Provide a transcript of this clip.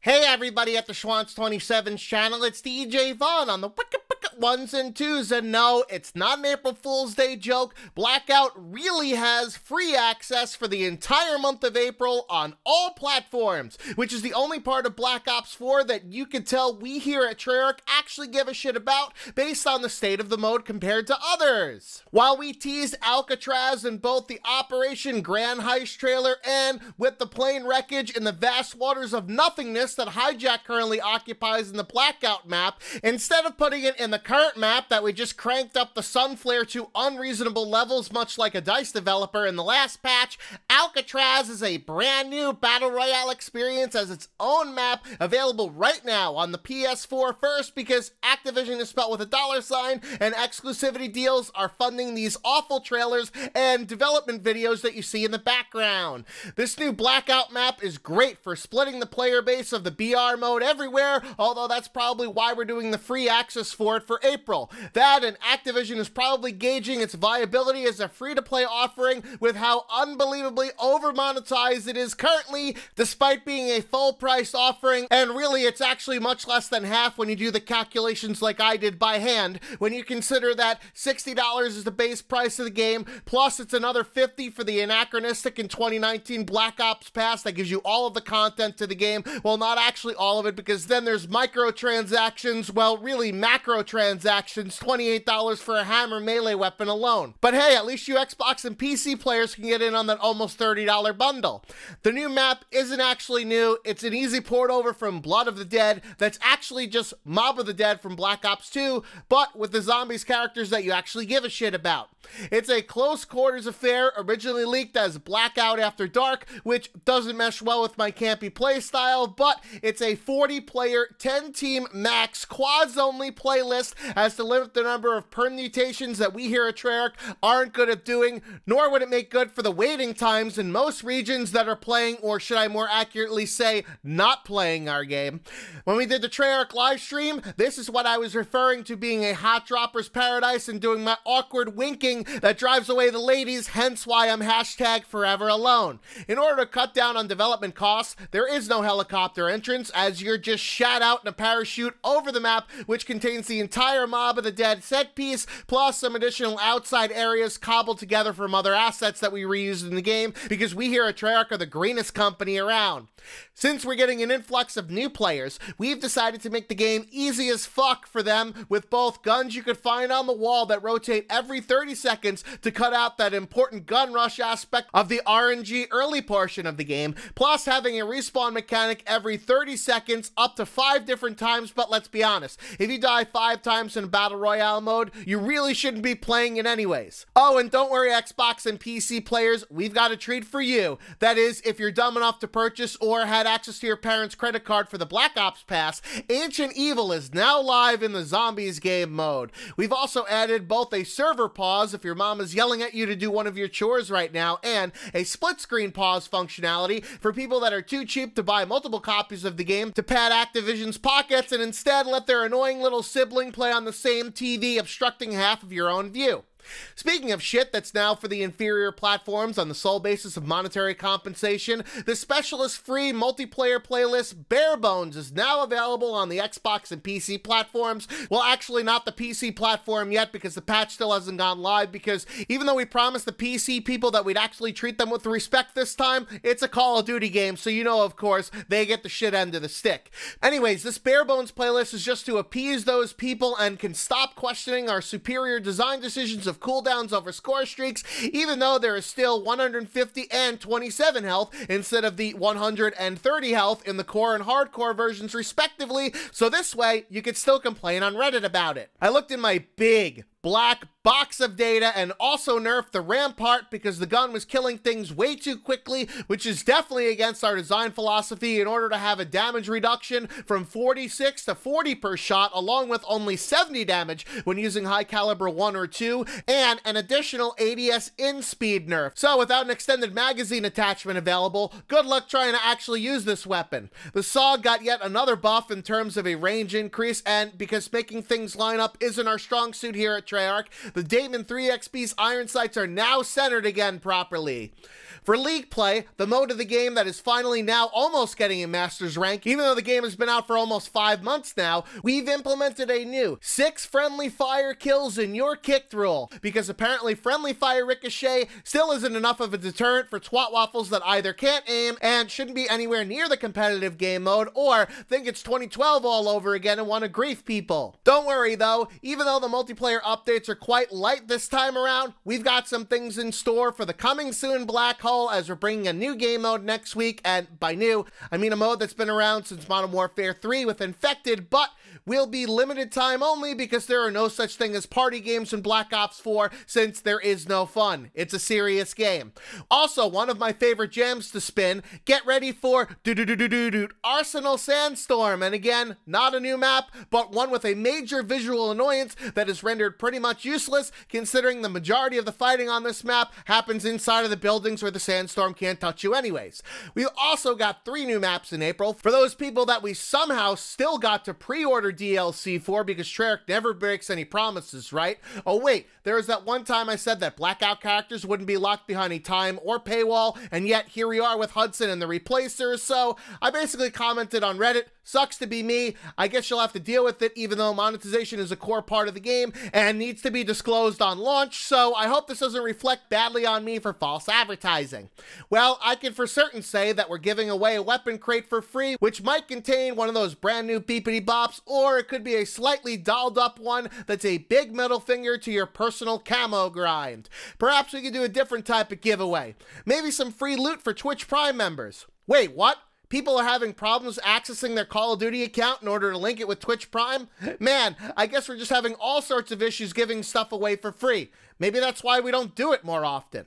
Hey everybody at the Schwantz27's channel, it's DJ Vaughn on the Wicked ones and twos, and no, it's not an April Fool's Day joke. Blackout really has free access for the entire month of April on all platforms, which is the only part of Black Ops 4 that you can tell we here at Treyarch actually give a shit about based on the state of the mode compared to others. While we teased Alcatraz in both the Operation Grand Heist trailer and with the plane wreckage in the vast waters of nothingness that Hijack currently occupies in the Blackout map, instead of putting it in the current map that we just cranked up the sun flare to unreasonable levels much like a DICE developer in the last patch, Alcatraz is a brand new Battle Royale experience as its own map available right now on the PS4 first, because Activision is spelled with a $sign and exclusivity deals are funding these awful trailers and development videos that you see in the background. This new Blackout map is great for splitting the player base of the BR mode everywhere, although that's probably why we're doing the free access for it for April. That and Activision is probably gauging its viability as a free-to-play offering with how unbelievably over-monetized it is currently, despite being a full-priced offering, and really it's actually much less than half when you do the calculations like I did by hand, when you consider that $60 is the base price of the game, plus it's another $50 for the anachronistic in 2019 Black Ops Pass that gives you all of the content to the game. Well, not actually all of it, because then there's microtransactions, well, really macrotransactions, $28 for a hammer melee weapon alone. But hey, at least you Xbox and PC players can get in on that almost $30 bundle. The new map isn't actually new, it's an easy port over from Blood of the Dead that's actually just Mob of the Dead from Black Ops 2, but with the zombies characters that you actually give a shit about. It's a close quarters affair, originally leaked as Blackout After Dark, which doesn't mesh well with my campy playstyle, but it's a 40-player, 10-team max, quads-only playlist as to limit the number of permutations that we here at Treyarch aren't good at doing, nor would it make good for the waiting times in most regions that are playing, or should I more accurately say, not playing our game. When we did the Treyarch live stream, this is what I was referring to being a hot dropper's paradise and doing my awkward winking that drives away the ladies, hence why I'm hashtag forever alone. In order to cut down on development costs, there is no helicopter entrance, as you're just shot out in a parachute over the map, which contains the entire Mob of the Dead set piece, plus some additional outside areas cobbled together from other assets that we reused in the game, because we here at Treyarch are the greenest company around. Since we're getting an influx of new players, we've decided to make the game easy as fuck for them, with both guns you could find on the wall that rotate every 30 seconds to cut out that important gun rush aspect of the RNG early portion of the game, plus having a respawn mechanic every 30 seconds up to 5 different times. But let's be honest, if you die 5 times in Battle Royale mode, you really shouldn't be playing it anyways. Oh, and don't worry Xbox and PC players, we've got a treat for you. That is, if you're dumb enough to purchase or had access to your parents' credit card for the Black Ops Pass, Ancient Evil is now live in the Zombies game mode. We've also added both a server pause if your mom is yelling at you to do one of your chores right now, and a split screen pause functionality for people that are too cheap to buy multiple copies of the game to pad Activision's pockets and instead let their annoying little sibling play on the same TV, obstructing half of your own view. Speaking of shit that's now for the inferior platforms on the sole basis of monetary compensation, the specialist-free multiplayer playlist Barebones is now available on the Xbox and PC platforms. Well, actually not the PC platform yet, because the patch still hasn't gone live, because even though we promised the PC people that we'd actually treat them with respect this time, it's a Call of Duty game, so you know, of course, they get the shit end of the stick. Anyways, this Barebones playlist is just to appease those people and can stop questioning our superior design decisions of cooldowns over score streaks, even though there is still 150 and 27 health instead of the 130 health in the core and hardcore versions respectively, so this way you could still complain on Reddit about it. I looked in my big black box of data and also nerfed the Rampart because the gun was killing things way too quickly, which is definitely against our design philosophy in order to have a damage reduction from 46 to 40 per shot, along with only 70 damage when using high caliber 1 or 2, and an additional ADS in speed nerf. So without an extended magazine attachment available, good luck trying to actually use this weapon. The SAW got yet another buff in terms of a range increase, and because making things line up isn't our strong suit here at Treyarch, the Damon 3XP's iron sights are now centered again properly. For League play, the mode of the game that is finally now almost getting a Master's rank, even though the game has been out for almost 5 months now, we've implemented a new 6 friendly fire kills in your kicked rule, because apparently friendly fire ricochet still isn't enough of a deterrent for twat waffles that either can't aim and shouldn't be anywhere near the competitive game mode, or think it's 2012 all over again and want to grief people. Don't worry though, even though the multiplayer updates are quite light this time around, we've got some things in store for the coming soon Black Hole, as we're bringing a new game mode next week, and by new, I mean a mode that's been around since Modern Warfare 3 with Infected, but will be limited time only because there are no such thing as party games in Black Ops 4 since there is no fun. It's a serious game. Also, one of my favorite gems to spin, get ready for Arsenal Sandstorm, and again, not a new map, but one with a major visual annoyance that is rendered pretty much useless considering the majority of the fighting on this map happens inside of the buildings where the sandstorm can't touch you anyways. We've also got 3 new maps in April for those people that we somehow still got to pre-order DLC for, because Treyarch never breaks any promises, right? Oh wait, there was that one time I said that Blackout characters wouldn't be locked behind a time or paywall, and yet here we are with Hudson and the Replacers, so I basically commented on Reddit, sucks to be me, I guess you'll have to deal with it even though monetization is a core part of the game and needs to be disclosed on launch, so I hope this doesn't reflect badly on me for false advertising. Well, I can for certain say that we're giving away a weapon crate for free, which might contain one of those brand new beepity bops, or it could be a slightly dolled up one that's a big middle finger to your personal camo grind. Perhaps we could do a different type of giveaway. Maybe some free loot for Twitch Prime members. Wait, what? People are having problems accessing their Call of Duty account in order to link it with Twitch Prime? Man, I guess we're just having all sorts of issues giving stuff away for free. Maybe that's why we don't do it more often.